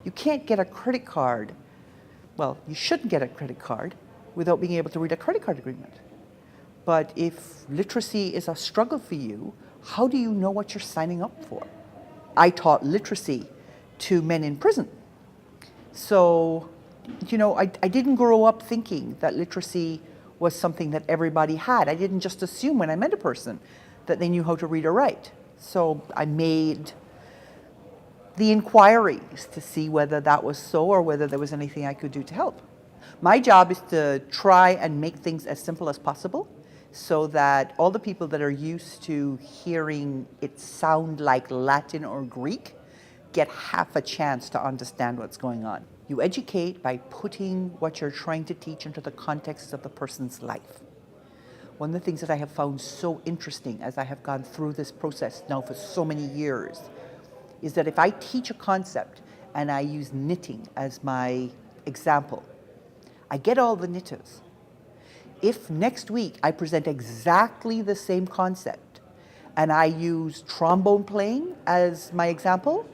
You can't get a credit card, well, you shouldn't get a credit card without being able to read a credit card agreement. But if literacy is a struggle for you, how do you know what you're signing up for? I taught literacy to men in prison. So, I didn't grow up thinking that literacy was something that everybody had. I didn't just assume when I met a person that they knew how to read or write. So I made the inquiries to see whether that was so or whether there was anything I could do to help. My job is to try and make things as simple as possible so that all the people that are used to hearing it sound like Latin or Greek get half a chance to understand what's going on. You educate by putting what you're trying to teach into the context of the person's life. One of the things that I have found so interesting as I have gone through this process now for so many years is that if I teach a concept and I use knitting as my example, I get all the knitters. If next week I present exactly the same concept and I use trombone playing as my example,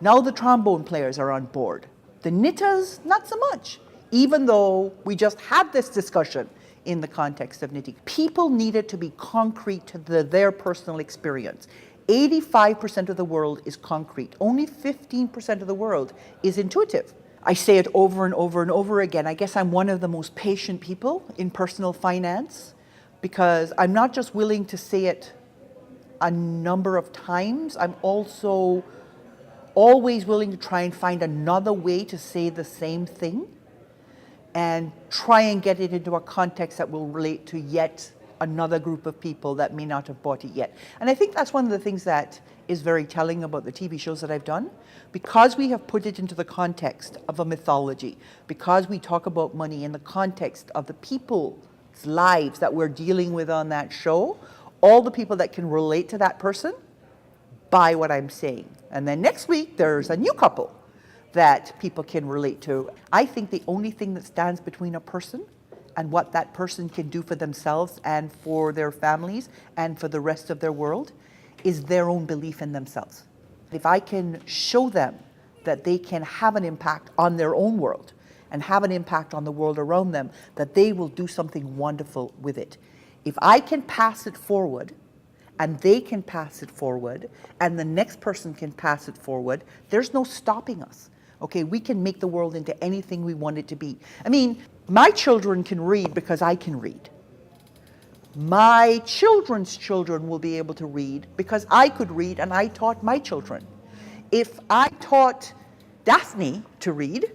now the trombone players are on board. The knitters, not so much, even though we just had this discussion in the context of knitting. People need it to be concrete to their personal experience. 85% of the world is concrete. Only 15% of the world is intuitive. I say it over and over and over again. I guess I'm one of the most patient people in personal finance because I'm not just willing to say it a number of times, I'm also always willing to try and find another way to say the same thing and try and get it into a context that will relate to yet another group of people that may not have bought it yet. And I think that's one of the things that is very telling about the TV shows that I've done. Because we have put it into the context of a mythology, because we talk about money in the context of the people's lives that we're dealing with on that show, all the people that can relate to that person buy what I'm saying. And then next week, there's a new couple that people can relate to. I think the only thing that stands between a person and what that person can do for themselves and for their families and for the rest of their world is their own belief in themselves. If I can show them that they can have an impact on their own world and have an impact on the world around them, that they will do something wonderful with it. If I can pass it forward, and they can pass it forward, and the next person can pass it forward, there's no stopping us. Okay, we can make the world into anything we want it to be. I mean, my children can read because I can read. My children's children will be able to read because I could read and I taught my children. If I taught Daphne to read,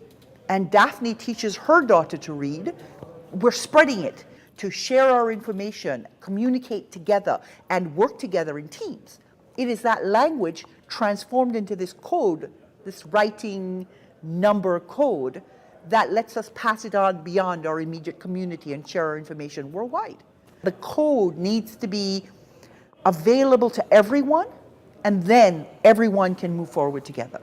and Daphne teaches her daughter to read, we're spreading it to share our information, communicate together, and work together in teams. It is that language transformed into this code, this writing number code, that lets us pass it on beyond our immediate community and share our information worldwide. The code needs to be available to everyone, and then everyone can move forward together.